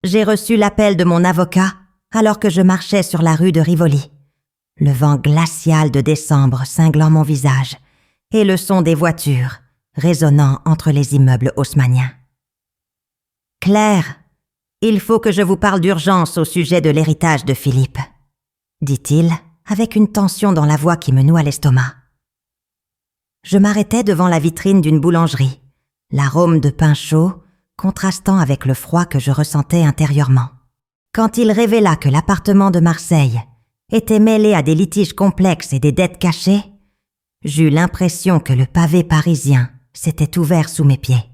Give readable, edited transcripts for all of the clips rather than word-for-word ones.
J'ai reçu l'appel de mon avocat alors que je marchais sur la rue de Rivoli. Le vent glacial de décembre cinglant mon visage et le son des voitures résonnant entre les immeubles haussmanniens. « Claire, il faut que je vous parle d'urgence au sujet de l'héritage de Philippe, » dit-il avec une tension dans la voix qui me noua l'estomac. Je m'arrêtais devant la vitrine d'une boulangerie, l'arôme de pain chaud contrastant avec le froid que je ressentais intérieurement. Quand il révéla que l'appartement de Marseille était mêlé à des litiges complexes et des dettes cachées, j'eus l'impression que le pavé parisien s'était ouvert sous mes pieds.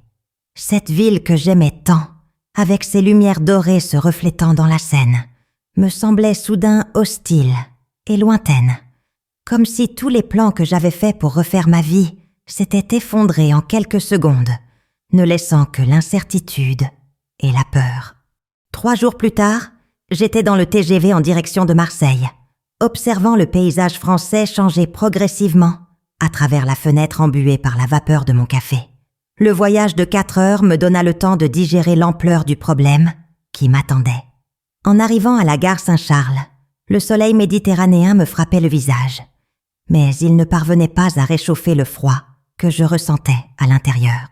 Cette ville que j'aimais tant, avec ses lumières dorées se reflétant dans la Seine, me semblait soudain hostile et lointaine, comme si tous les plans que j'avais faits pour refaire ma vie s'étaient effondrés en quelques secondes, ne laissant que l'incertitude et la peur. 3 jours plus tard, j'étais dans le TGV en direction de Marseille, observant le paysage français changer progressivement à travers la fenêtre embuée par la vapeur de mon café. Le voyage de 4 heures me donna le temps de digérer l'ampleur du problème qui m'attendait. En arrivant à la gare Saint-Charles, le soleil méditerranéen me frappait le visage, mais il ne parvenait pas à réchauffer le froid que je ressentais à l'intérieur.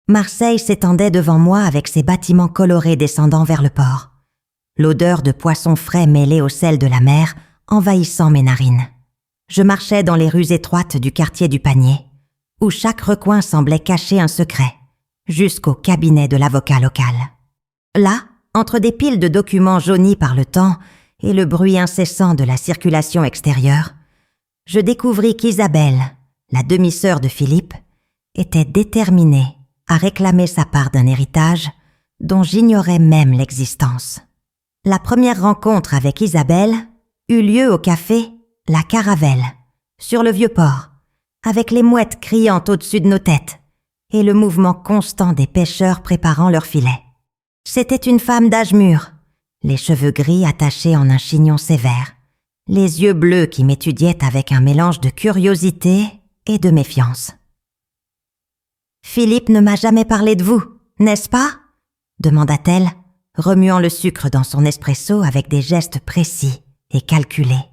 Marseille s'étendait devant moi avec ses bâtiments colorés descendant vers le port, l'odeur de poissons frais mêlée au sel de la mer envahissant mes narines. Je marchais dans les rues étroites du quartier du Panier, où chaque recoin semblait cacher un secret, jusqu'au cabinet de l'avocat local. Là, entre des piles de documents jaunis par le temps et le bruit incessant de la circulation extérieure, je découvris qu'Isabelle, la demi-sœur de Philippe, était déterminée à réclamer sa part d'un héritage dont j'ignorais même l'existence. La première rencontre avec Isabelle eut lieu au café La Caravelle, sur le Vieux-Port, avec les mouettes criant au-dessus de nos têtes et le mouvement constant des pêcheurs préparant leurs filets. C'était une femme d'âge mûr, les cheveux gris attachés en un chignon sévère, les yeux bleus qui m'étudiaient avec un mélange de curiosité et de méfiance. « Philippe ne m'a jamais parlé de vous, n'est-ce pas ?» demanda-t-elle, remuant le sucre dans son espresso avec des gestes précis et calculés.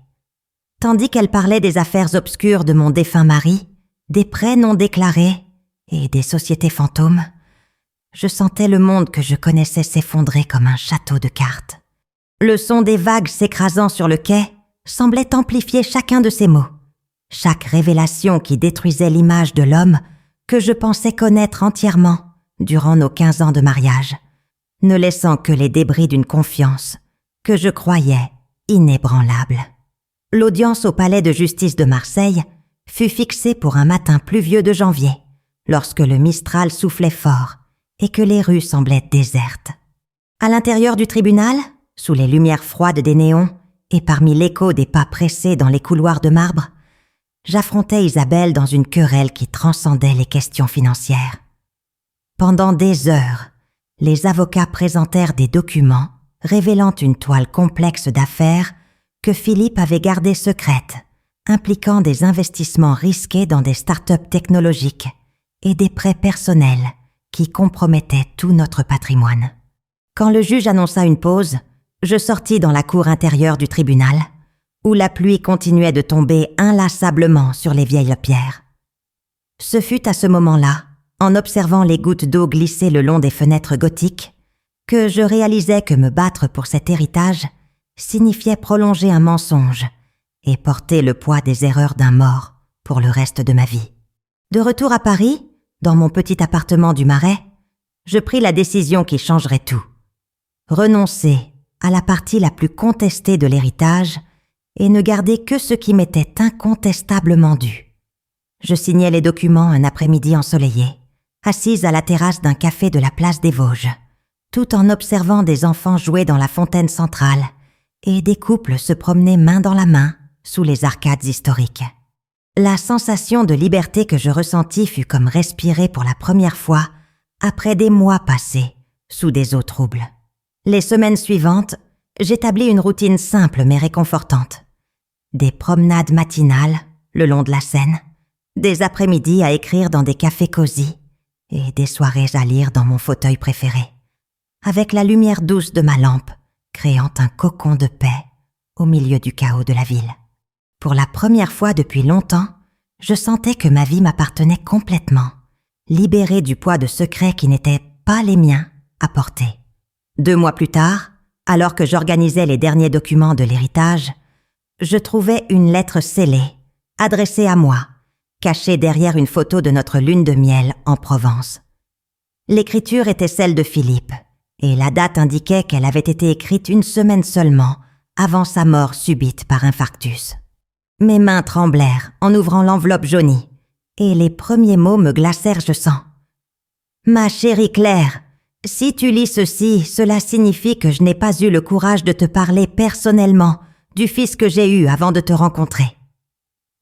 Tandis qu'elle parlait des affaires obscures de mon défunt mari, des prêts non déclarés et des sociétés fantômes, je sentais le monde que je connaissais s'effondrer comme un château de cartes. Le son des vagues s'écrasant sur le quai semblait amplifier chacun de ces mots, chaque révélation qui détruisait l'image de l'homme que je pensais connaître entièrement durant nos 15 ans de mariage, ne laissant que les débris d'une confiance que je croyais inébranlable. L'audience au palais de justice de Marseille fut fixée pour un matin pluvieux de janvier, lorsque le Mistral soufflait fort et que les rues semblaient désertes. À l'intérieur du tribunal, sous les lumières froides des néons et parmi l'écho des pas pressés dans les couloirs de marbre, j'affrontais Isabelle dans une querelle qui transcendait les questions financières. Pendant des heures, les avocats présentèrent des documents révélant une toile complexe d'affaires que Philippe avait gardée secrète, impliquant des investissements risqués dans des start-up technologiques et des prêts personnels qui compromettaient tout notre patrimoine. Quand le juge annonça une pause, je sortis dans la cour intérieure du tribunal, où la pluie continuait de tomber inlassablement sur les vieilles pierres. Ce fut à ce moment-là, en observant les gouttes d'eau glisser le long des fenêtres gothiques, que je réalisais que me battre pour cet héritage signifiait prolonger un mensonge et porter le poids des erreurs d'un mort pour le reste de ma vie. De retour à Paris, dans mon petit appartement du Marais, je pris la décision qui changerait tout. Renoncer à la partie la plus contestée de l'héritage et ne garder que ce qui m'était incontestablement dû. Je signai les documents un après-midi ensoleillé, assise à la terrasse d'un café de la place des Vosges, tout en observant des enfants jouer dans la fontaine centrale et des couples se promener main dans la main sous les arcades historiques. La sensation de liberté que je ressentis fut comme respirer pour la première fois après des mois passés sous des eaux troubles. Les semaines suivantes, j'établis une routine simple mais réconfortante. Des promenades matinales le long de la Seine, des après-midi à écrire dans des cafés cosy et des soirées à lire dans mon fauteuil préféré. avec la lumière douce de ma lampe, créant un cocon de paix au milieu du chaos de la ville. Pour la première fois depuis longtemps, je sentais que ma vie m'appartenait complètement, libérée du poids de secrets qui n'étaient pas les miens à porter. 2 mois plus tard, alors que j'organisais les derniers documents de l'héritage, je trouvais une lettre scellée, adressée à moi, cachée derrière une photo de notre lune de miel en Provence. L'écriture était celle de Philippe, et la date indiquait qu'elle avait été écrite 1 semaine seulement avant sa mort subite par infarctus. Mes mains tremblèrent en ouvrant l'enveloppe jaunie, et les premiers mots me glacèrent je sens. « Ma chérie Claire, si tu lis ceci, cela signifie que je n'ai pas eu le courage de te parler personnellement du fils que j'ai eu avant de te rencontrer. »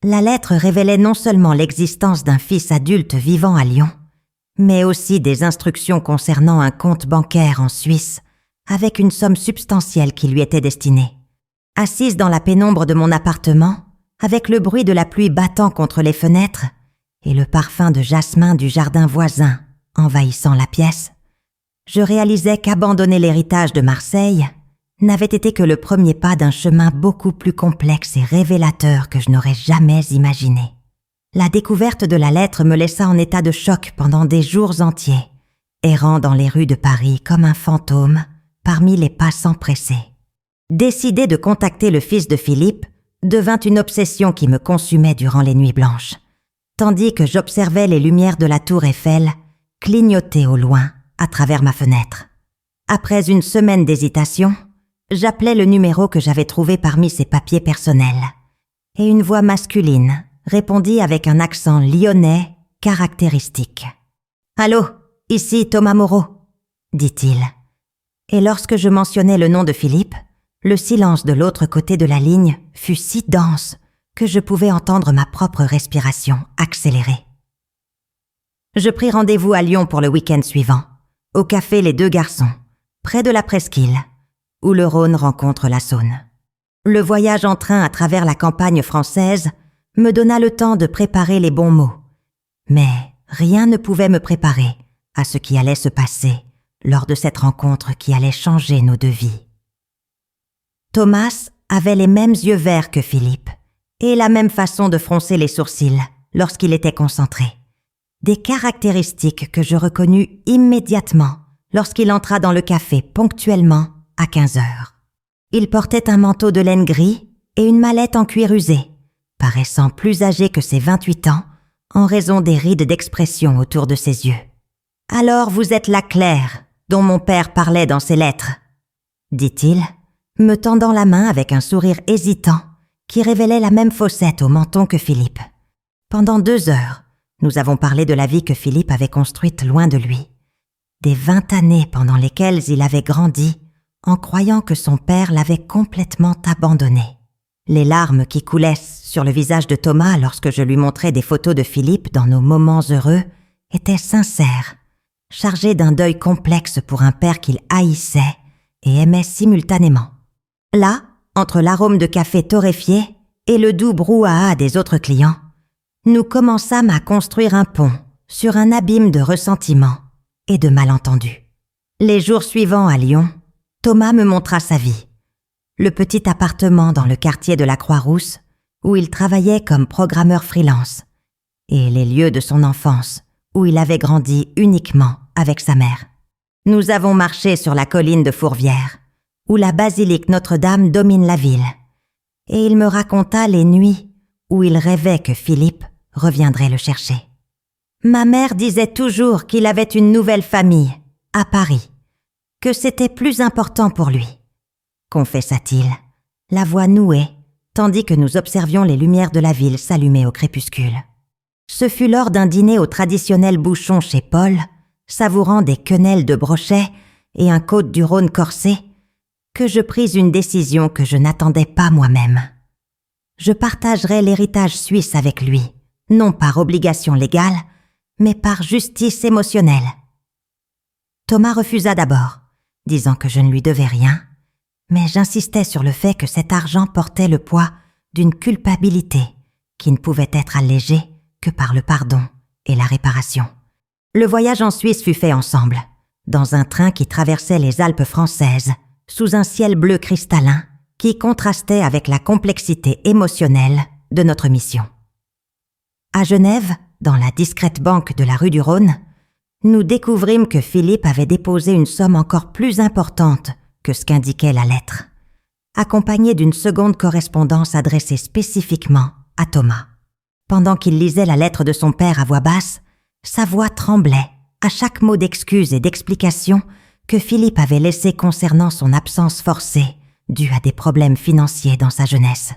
La lettre révélait non seulement l'existence d'un fils adulte vivant à Lyon, mais aussi des instructions concernant un compte bancaire en Suisse avec une somme substantielle qui lui était destinée. Assise dans la pénombre de mon appartement, avec le bruit de la pluie battant contre les fenêtres et le parfum de jasmin du jardin voisin envahissant la pièce, je réalisais qu'abandonner l'héritage de Marseille n'avait été que le premier pas d'un chemin beaucoup plus complexe et révélateur que je n'aurais jamais imaginé. La découverte de la lettre me laissa en état de choc pendant des jours entiers, errant dans les rues de Paris comme un fantôme parmi les passants pressés. Décider de contacter le fils de Philippe devint une obsession qui me consumait durant les nuits blanches, tandis que j'observais les lumières de la tour Eiffel clignoter au loin à travers ma fenêtre. Après 1 semaine d'hésitation, j'appelai le numéro que j'avais trouvé parmi ses papiers personnels, et une voix masculine répondit avec un accent lyonnais caractéristique. « Allô, ici Thomas Moreau », dit-il. Et lorsque je mentionnai le nom de Philippe, le silence de l'autre côté de la ligne fut si dense que je pouvais entendre ma propre respiration accélérée. Je pris rendez-vous à Lyon pour le week-end suivant, au café Les 2 Garçons, près de la presqu'île, où le Rhône rencontre la Saône. Le voyage en train à travers la campagne française me donna le temps de préparer les bons mots, mais rien ne pouvait me préparer à ce qui allait se passer lors de cette rencontre qui allait changer nos 2 vies. Thomas avait les mêmes yeux verts que Philippe et la même façon de froncer les sourcils lorsqu'il était concentré. Des caractéristiques que je reconnus immédiatement lorsqu'il entra dans le café ponctuellement à 15 heures. Il portait un manteau de laine gris et une mallette en cuir usé, paraissant plus âgé que ses 28 ans en raison des rides d'expression autour de ses yeux. « Alors vous êtes la Claire dont mon père parlait dans ses lettres », dit-il, me tendant la main avec un sourire hésitant qui révélait la même fossette au menton que Philippe. Pendant 2 heures, nous avons parlé de la vie que Philippe avait construite loin de lui, des 20 années pendant lesquelles il avait grandi en croyant que son père l'avait complètement abandonné. Les larmes qui coulaient sur le visage de Thomas lorsque je lui montrais des photos de Philippe dans nos moments heureux étaient sincères, chargées d'un deuil complexe pour un père qu'il haïssait et aimait simultanément. Là, entre l'arôme de café torréfié et le doux brouhaha des autres clients, nous commençâmes à construire un pont sur un abîme de ressentiment et de malentendus. Les jours suivants à Lyon, Thomas me montra sa vie. Le petit appartement dans le quartier de la Croix-Rousse où il travaillait comme programmeur freelance et les lieux de son enfance où il avait grandi uniquement avec sa mère. Nous avons marché sur la colline de Fourvière où la basilique Notre-Dame domine la ville et il me raconta les nuits où il rêvait que Philippe reviendrait le chercher. Ma mère disait toujours qu'il avait une nouvelle famille, à Paris, que c'était plus important pour lui, confessa-t-il, la voix nouée, tandis que nous observions les lumières de la ville s'allumer au crépuscule. Ce fut lors d'un dîner au traditionnel bouchon chez Paul, savourant des quenelles de brochet et un Côte-du-Rhône corsé, que je pris une décision que je n'attendais pas moi-même. Je partagerais l'héritage suisse avec lui, non par obligation légale, mais par justice émotionnelle. Thomas refusa d'abord, disant que je ne lui devais rien, mais j'insistais sur le fait que cet argent portait le poids d'une culpabilité qui ne pouvait être allégée que par le pardon et la réparation. Le voyage en Suisse fut fait ensemble, dans un train qui traversait les Alpes françaises, sous un ciel bleu cristallin qui contrastait avec la complexité émotionnelle de notre mission. À Genève, dans la discrète banque de la rue du Rhône, nous découvrîmes que Philippe avait déposé une somme encore plus importante que ce qu'indiquait la lettre, accompagnée d'une seconde correspondance adressée spécifiquement à Thomas. Pendant qu'il lisait la lettre de son père à voix basse, sa voix tremblait à chaque mot d'excuse et d'explication que Philippe avait laissé concernant son absence forcée due à des problèmes financiers dans sa jeunesse.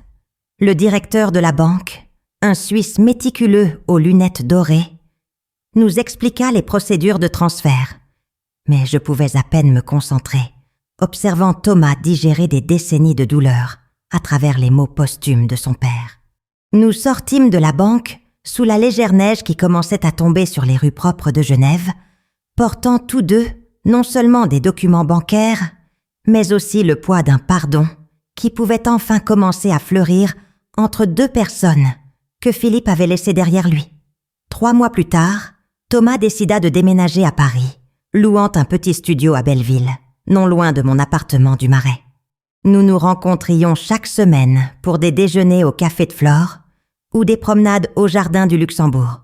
Le directeur de la banque, un Suisse méticuleux aux lunettes dorées, nous expliqua les procédures de transfert, mais je pouvais à peine me concentrer, observant Thomas digérer des décennies de douleur à travers les mots posthumes de son père. Nous sortîmes de la banque sous la légère neige qui commençait à tomber sur les rues propres de Genève, portant tous deux non seulement des documents bancaires, mais aussi le poids d'un pardon qui pouvait enfin commencer à fleurir entre deux personnes que Philippe avait laissées derrière lui. 3 mois plus tard, Thomas décida de déménager à Paris, louant un petit studio à Belleville, non loin de mon appartement du Marais. Nous nous rencontrions chaque semaine pour des déjeuners au Café de Flore ou des promenades au Jardin du Luxembourg,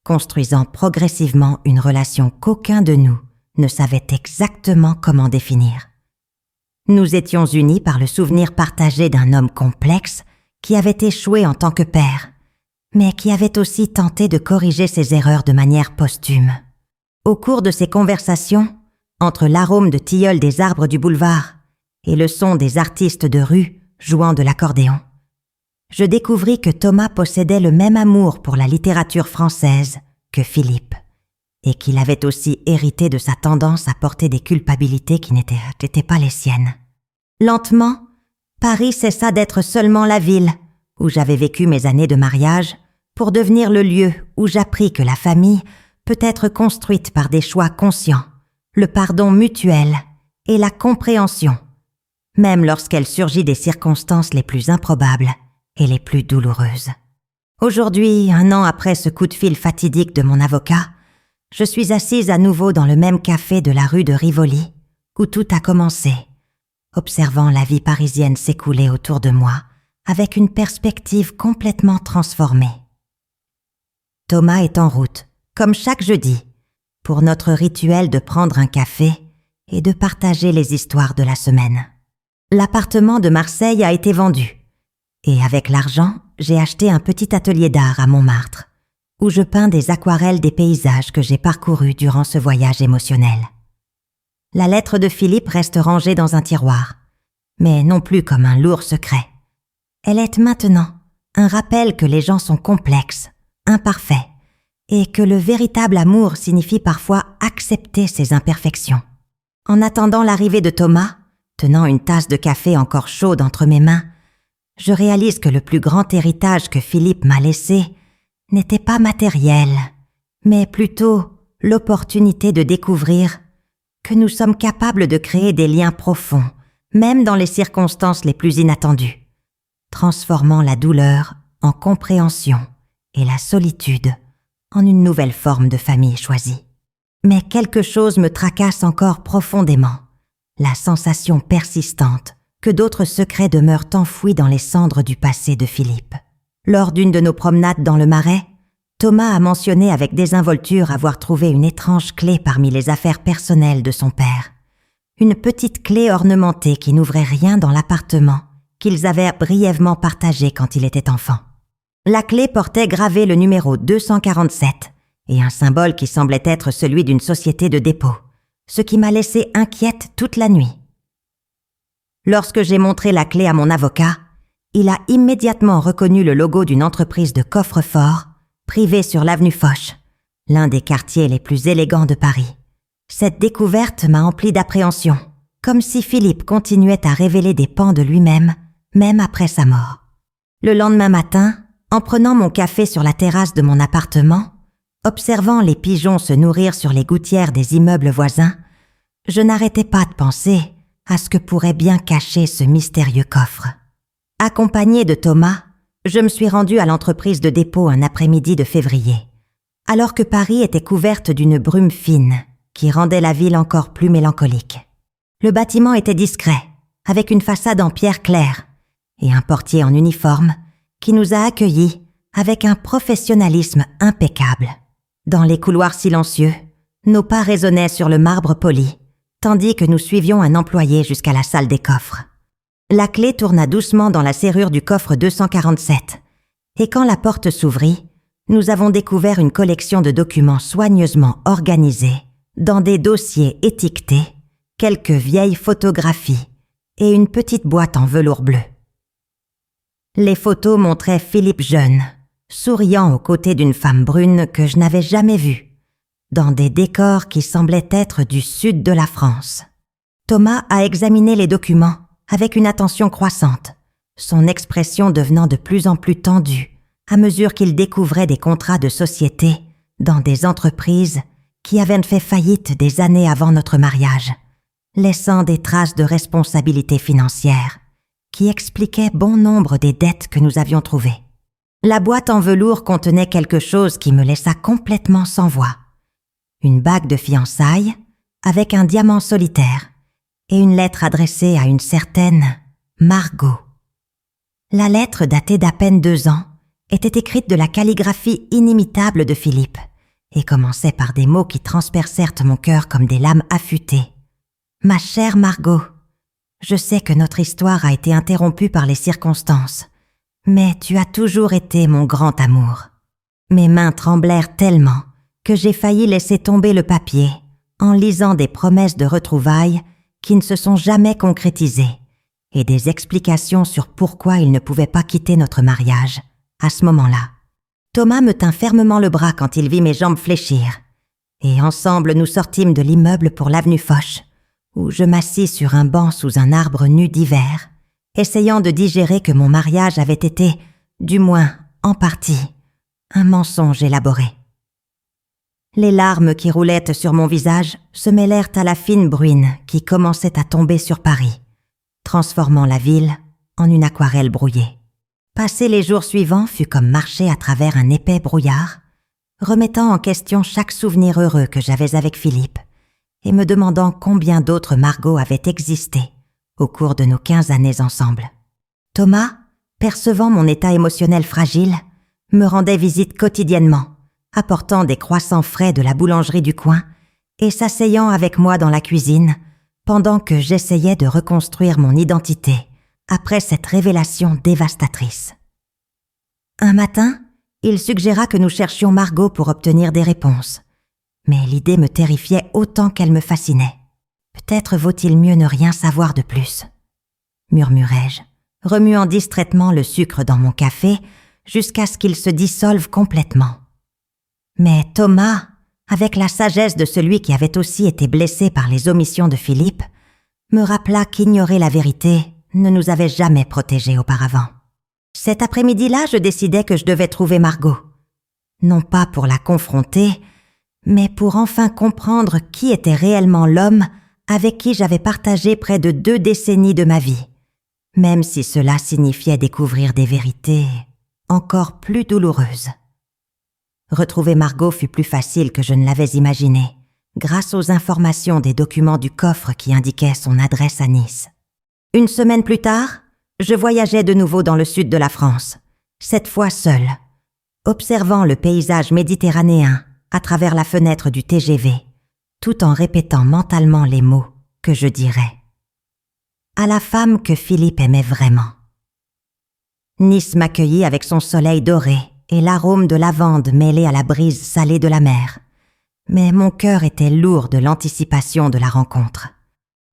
construisant progressivement une relation qu'aucun de nous ne savait exactement comment définir. Nous étions unis par le souvenir partagé d'un homme complexe qui avait échoué en tant que père, mais qui avait aussi tenté de corriger ses erreurs de manière posthume. Au cours de ces conversations, entre l'arôme de tilleul des arbres du boulevard et le son des artistes de rue jouant de l'accordéon, je découvris que Thomas possédait le même amour pour la littérature française que Philippe, et qu'il avait aussi hérité de sa tendance à porter des culpabilités qui n'étaient pas les siennes. Lentement, Paris cessa d'être seulement la ville où j'avais vécu mes années de mariage pour devenir le lieu où j'appris que la famille peut être construite par des choix conscients, le pardon mutuel et la compréhension, même lorsqu'elle surgit des circonstances les plus improbables et les plus douloureuses. Aujourd'hui, 1 an après ce coup de fil fatidique de mon avocat, je suis assise à nouveau dans le même café de la rue de Rivoli, où tout a commencé, observant la vie parisienne s'écouler autour de moi avec une perspective complètement transformée. Thomas est en route, comme chaque jeudi, pour notre rituel de prendre un café et de partager les histoires de la semaine. L'appartement de Marseille a été vendu, et avec l'argent, j'ai acheté un petit atelier d'art à Montmartre, où je peins des aquarelles des paysages que j'ai parcourus durant ce voyage émotionnel. La lettre de Philippe reste rangée dans un tiroir, mais non plus comme un lourd secret. Elle est maintenant un rappel que les gens sont complexes, imparfaits, et que le véritable amour signifie parfois accepter ses imperfections. En attendant l'arrivée de Thomas, tenant une tasse de café encore chaude entre mes mains, je réalise que le plus grand héritage que Philippe m'a laissé n'était pas matériel, mais plutôt l'opportunité de découvrir que nous sommes capables de créer des liens profonds, même dans les circonstances les plus inattendues, transformant la douleur en compréhension et la solitude en une nouvelle forme de famille choisie. Mais quelque chose me tracasse encore profondément, la sensation persistante que d'autres secrets demeurent enfouis dans les cendres du passé de Philippe. Lors d'une de nos promenades dans le Marais, Thomas a mentionné avec désinvolture avoir trouvé une étrange clé parmi les affaires personnelles de son père. Une petite clé ornementée qui n'ouvrait rien dans l'appartement qu'ils avaient brièvement partagé quand il était enfant. La clé portait gravé le numéro 247 et un symbole qui semblait être celui d'une société de dépôt, ce qui m'a laissé inquiète toute la nuit. Lorsque j'ai montré la clé à mon avocat, il a immédiatement reconnu le logo d'une entreprise de coffre-fort privée sur l'avenue Foch, l'un des quartiers les plus élégants de Paris. Cette découverte m'a empli d'appréhension, comme si Philippe continuait à révéler des pans de lui-même, même après sa mort. Le lendemain matin, en prenant mon café sur la terrasse de mon appartement, observant les pigeons se nourrir sur les gouttières des immeubles voisins, je n'arrêtais pas de penser à ce que pourrait bien cacher ce mystérieux coffre. Accompagné de Thomas, je me suis rendue à l'entreprise de dépôt un après-midi de février, alors que Paris était couverte d'une brume fine qui rendait la ville encore plus mélancolique. Le bâtiment était discret, avec une façade en pierre claire, et un portier en uniforme qui nous a accueillis avec un professionnalisme impeccable. Dans les couloirs silencieux, nos pas résonnaient sur le marbre poli, tandis que nous suivions un employé jusqu'à la salle des coffres. La clé tourna doucement dans la serrure du coffre 247, et quand la porte s'ouvrit, nous avons découvert une collection de documents soigneusement organisés, dans des dossiers étiquetés, quelques vieilles photographies et une petite boîte en velours bleu. Les photos montraient Philippe jeune, souriant aux côtés d'une femme brune que je n'avais jamais vue, dans des décors qui semblaient être du sud de la France. Thomas a examiné les documents avec une attention croissante, son expression devenant de plus en plus tendue à mesure qu'il découvrait des contrats de société dans des entreprises qui avaient fait faillite des années avant notre mariage, laissant des traces de responsabilité financière qui expliquaient bon nombre des dettes que nous avions trouvées. La boîte en velours contenait quelque chose qui me laissa complètement sans voix. Une bague de fiançailles avec un diamant solitaire et une lettre adressée à une certaine Margot. La lettre, datée d'à peine 2 ans, était écrite de la calligraphie inimitable de Philippe et commençait par des mots qui transpercèrent mon cœur comme des lames affûtées. « Ma chère Margot, je sais que notre histoire a été interrompue par les circonstances, mais tu as toujours été mon grand amour. » Mes mains tremblèrent tellement que j'ai failli laisser tomber le papier en lisant des promesses de retrouvailles qui ne se sont jamais concrétisées et des explications sur pourquoi il ne pouvait pas quitter notre mariage à ce moment-là. Thomas me tint fermement le bras quand il vit mes jambes fléchir, et ensemble nous sortîmes de l'immeuble pour l'avenue Foch, où je m'assis sur un banc sous un arbre nu d'hiver, essayant de digérer que mon mariage avait été, du moins en partie, un mensonge élaboré. Les larmes qui roulaient sur mon visage se mêlèrent à la fine bruine qui commençait à tomber sur Paris, transformant la ville en une aquarelle brouillée. Passer les jours suivants fut comme marcher à travers un épais brouillard, remettant en question chaque souvenir heureux que j'avais avec Philippe et me demandant combien d'autres Margot avaient existé au cours de nos 15 années ensemble. Thomas, percevant mon état émotionnel fragile, me rendait visite quotidiennement, apportant des croissants frais de la boulangerie du coin et s'asseyant avec moi dans la cuisine pendant que j'essayais de reconstruire mon identité après cette révélation dévastatrice. Un matin, il suggéra que nous cherchions Margot pour obtenir des réponses, mais l'idée me terrifiait autant qu'elle me fascinait. Peut-être vaut-il mieux ne rien savoir de plus, murmurai-je, remuant distraitement le sucre dans mon café jusqu'à ce qu'il se dissolve complètement. Mais Thomas, avec la sagesse de celui qui avait aussi été blessé par les omissions de Philippe, me rappela qu'ignorer la vérité ne nous avait jamais protégés auparavant. Cet après-midi-là, je décidai que je devais trouver Margot. Non pas pour la confronter, mais pour enfin comprendre qui était réellement l'homme avec qui j'avais partagé près de 2 décennies de ma vie, même si cela signifiait découvrir des vérités encore plus douloureuses. Retrouver Margot fut plus facile que je ne l'avais imaginé, grâce aux informations des documents du coffre qui indiquaient son adresse à Nice. 1 semaine plus tard, je voyageais de nouveau dans le sud de la France, cette fois seule, observant le paysage méditerranéen à travers la fenêtre du TGV, tout en répétant mentalement les mots que je dirais à la femme que Philippe aimait vraiment. Nice m'accueillit avec son soleil doré et l'arôme de lavande mêlé à la brise salée de la mer, mais mon cœur était lourd de l'anticipation de la rencontre.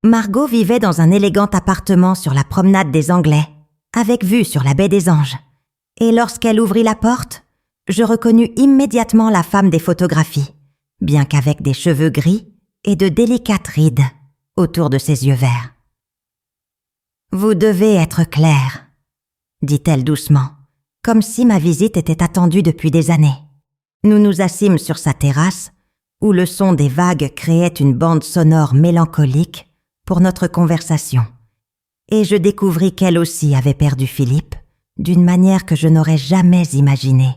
Margot vivait dans un élégant appartement sur la promenade des Anglais, avec vue sur la baie des Anges, et lorsqu'elle ouvrit la porte, je reconnus immédiatement la femme des photographies, bien qu'avec des cheveux gris et de délicates rides autour de ses yeux verts. « Vous devez être clair », dit-elle doucement, comme si ma visite était attendue depuis des années. Nous nous assîmes sur sa terrasse, où le son des vagues créait une bande sonore mélancolique pour notre conversation, et je découvris qu'elle aussi avait perdu Philippe d'une manière que je n'aurais jamais imaginée,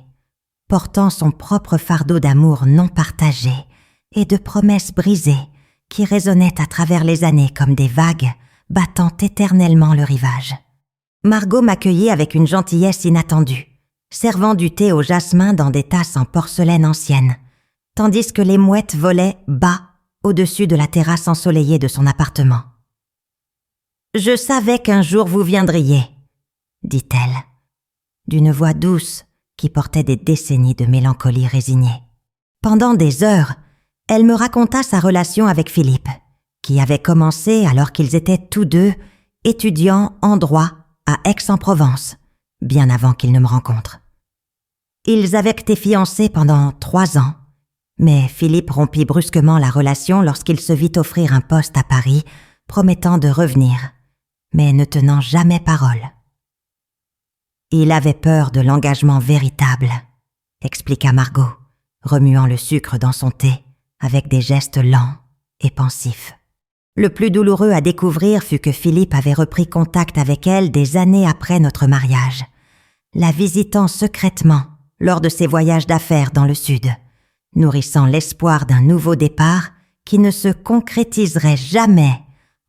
portant son propre fardeau d'amour non partagé et de promesses brisées qui résonnaient à travers les années comme des vagues battant éternellement le rivage. Margot m'accueillit avec une gentillesse inattendue, servant du thé au jasmin dans des tasses en porcelaine ancienne, tandis que les mouettes volaient bas au-dessus de la terrasse ensoleillée de son appartement. « Je savais qu'un jour vous viendriez », dit-elle, d'une voix douce qui portait des décennies de mélancolie résignée. Pendant des heures, elle me raconta sa relation avec Philippe, qui avait commencé alors qu'ils étaient tous deux étudiants en droit à Aix-en-Provence, bien avant qu'ils ne me rencontrent. Ils avaient été fiancés pendant 3 ans, mais Philippe rompit brusquement la relation lorsqu'il se vit offrir un poste à Paris, promettant de revenir, mais ne tenant jamais parole. Il avait peur de l'engagement véritable, expliqua Margot, remuant le sucre dans son thé avec des gestes lents et pensifs. Le plus douloureux à découvrir fut que Philippe avait repris contact avec elle des années après notre mariage, la visitant secrètement lors de ses voyages d'affaires dans le Sud, nourrissant l'espoir d'un nouveau départ qui ne se concrétiserait jamais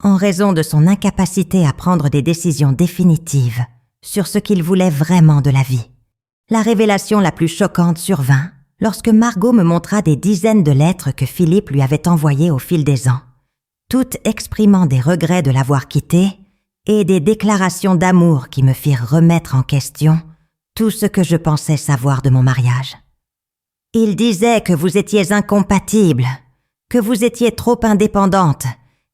en raison de son incapacité à prendre des décisions définitives sur ce qu'il voulait vraiment de la vie. La révélation la plus choquante survint lorsque Margot me montra des dizaines de lettres que Philippe lui avait envoyées au fil des ans, toutes exprimant des regrets de l'avoir quitté et des déclarations d'amour qui me firent remettre en question tout ce que je pensais savoir de mon mariage. Il disait que vous étiez incompatibles, que vous étiez trop indépendante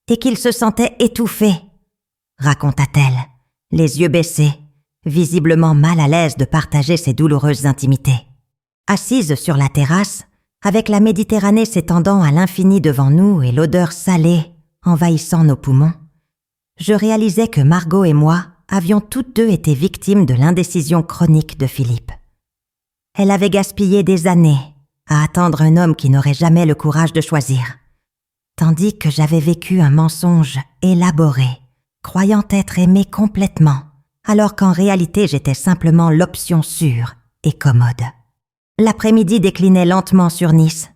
et qu'il se sentait étouffé, raconta-t-elle, les yeux baissés, visiblement mal à l'aise de partager ses douloureuses intimités. Assise sur la terrasse, avec la Méditerranée s'étendant à l'infini devant nous et l'odeur salée envahissant nos poumons, je réalisais que Margot et moi avions toutes deux été victimes de l'indécision chronique de Philippe. Elle avait gaspillé des années à attendre un homme qui n'aurait jamais le courage de choisir, tandis que j'avais vécu un mensonge élaboré, croyant être aimée complètement, alors qu'en réalité j'étais simplement l'option sûre et commode. L'après-midi déclinait lentement sur Nice,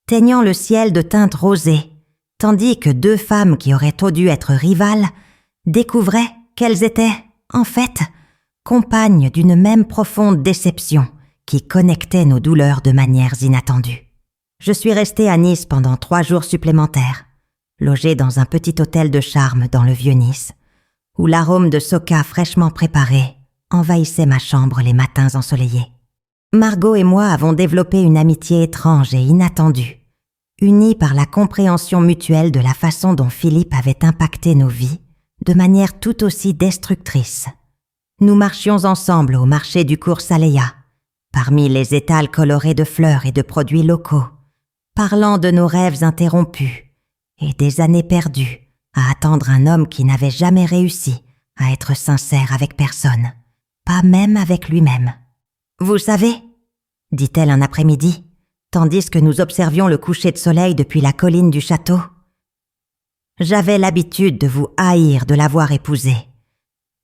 teignant le ciel de teintes rosées, tandis que 2 femmes qui auraient dû être rivales découvraient qu'elles étaient, en fait, compagnes d'une même profonde déception qui connectait nos douleurs de manières inattendues. Je suis restée à Nice pendant 3 jours supplémentaires, logée dans un petit hôtel de charme dans le vieux Nice, où l'arôme de soca fraîchement préparé envahissait ma chambre les matins ensoleillés. Margot et moi avons développé une amitié étrange et inattendue, unie par la compréhension mutuelle de la façon dont Philippe avait impacté nos vies de manière tout aussi destructrice. Nous marchions ensemble au marché du cours Saléa, parmi les étals colorés de fleurs et de produits locaux, parlant de nos rêves interrompus et des années perdues à attendre un homme qui n'avait jamais réussi à être sincère avec personne, pas même avec lui-même. « Vous savez, » dit-elle un après-midi, tandis que nous observions le coucher de soleil depuis la colline du château, « j'avais l'habitude de vous haïr de l'avoir épousé,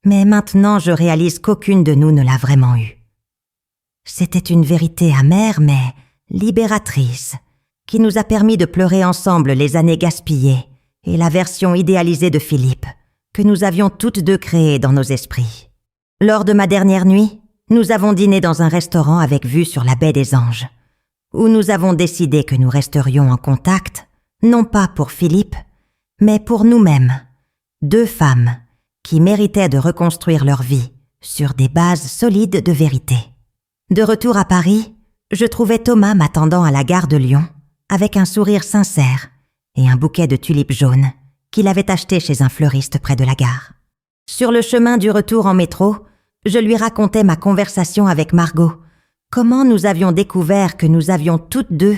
mais maintenant je réalise qu'aucune de nous ne l'a vraiment eue. C'était une vérité amère mais libératrice, qui nous a permis de pleurer ensemble les années gaspillées et la version idéalisée de Philippe, que nous avions toutes deux créée dans nos esprits. Lors de ma dernière nuit, nous avons dîné dans un restaurant avec vue sur la baie des Anges, où nous avons décidé que nous resterions en contact, non pas pour Philippe, mais pour nous-mêmes, 2 femmes qui méritaient de reconstruire leur vie sur des bases solides de vérité. De retour à Paris, je trouvais Thomas m'attendant à la gare de Lyon, avec un sourire sincère et un bouquet de tulipes jaunes qu'il avait acheté chez un fleuriste près de la gare. Sur le chemin du retour en métro, je lui racontais ma conversation avec Margot, comment nous avions découvert que nous avions toutes deux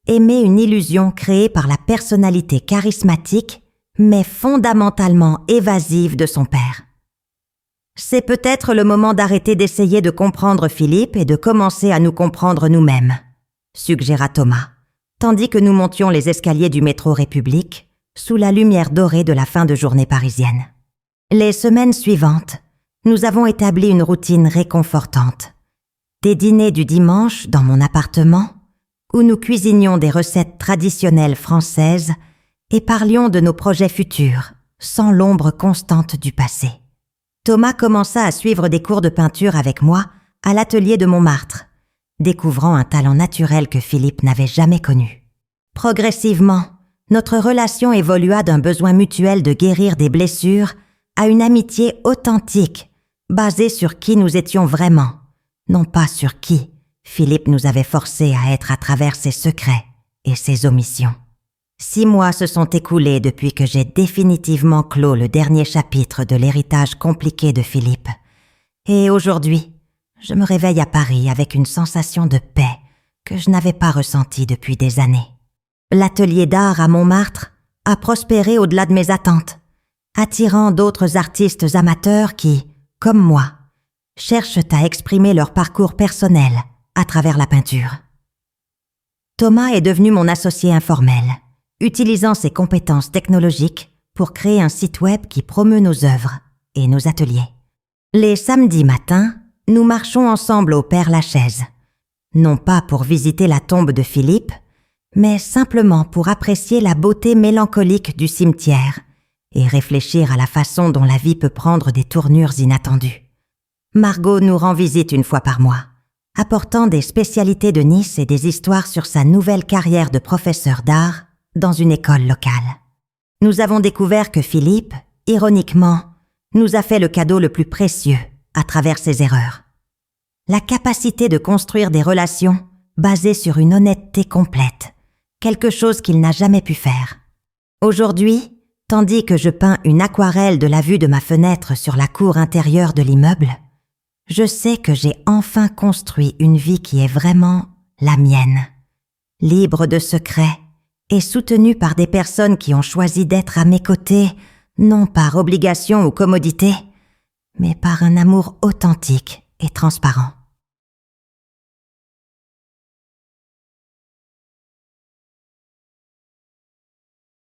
aimé une illusion créée par la personnalité charismatique mais fondamentalement évasive de son père. C'est peut-être le moment d'arrêter d'essayer de comprendre Philippe et de commencer à nous comprendre nous-mêmes, suggéra Thomas, tandis que nous montions les escaliers du métro République sous la lumière dorée de la fin de journée parisienne. Les semaines suivantes, nous avons établi une routine réconfortante. Des dîners du dimanche dans mon appartement, où nous cuisinions des recettes traditionnelles françaises et parlions de nos projets futurs, sans l'ombre constante du passé. Thomas commença à suivre des cours de peinture avec moi à l'atelier de Montmartre, découvrant un talent naturel que Philippe n'avait jamais connu. Progressivement, notre relation évolua d'un besoin mutuel de guérir des blessures à une amitié authentique, basée sur qui nous étions vraiment, non pas sur qui Philippe nous avait forcés à être à travers ses secrets et ses omissions. 6 mois se sont écoulés depuis que j'ai définitivement clos le dernier chapitre de l'héritage compliqué de Philippe. Et aujourd'hui, je me réveille à Paris avec une sensation de paix que je n'avais pas ressentie depuis des années. L'atelier d'art à Montmartre a prospéré au-delà de mes attentes, attirant d'autres artistes amateurs qui, comme moi, cherchent à exprimer leur parcours personnel à travers la peinture. Thomas est devenu mon associé informel, utilisant ses compétences technologiques pour créer un site web qui promeut nos œuvres et nos ateliers. Les samedis matins, nous marchons ensemble au Père-Lachaise, non pas pour visiter la tombe de Philippe, mais simplement pour apprécier la beauté mélancolique du cimetière et réfléchir à la façon dont la vie peut prendre des tournures inattendues. Margot nous rend visite une fois par mois, apportant des spécialités de Nice et des histoires sur sa nouvelle carrière de professeur d'art dans une école locale. Nous avons découvert que Philippe, ironiquement, nous a fait le cadeau le plus précieux à travers ses erreurs. La capacité de construire des relations basées sur une honnêteté complète, quelque chose qu'il n'a jamais pu faire. Aujourd'hui, tandis que je peins une aquarelle de la vue de ma fenêtre sur la cour intérieure de l'immeuble, je sais que j'ai enfin construit une vie qui est vraiment la mienne, libre de secrets et soutenue par des personnes qui ont choisi d'être à mes côtés, non par obligation ou commodité, mais par un amour authentique et transparent.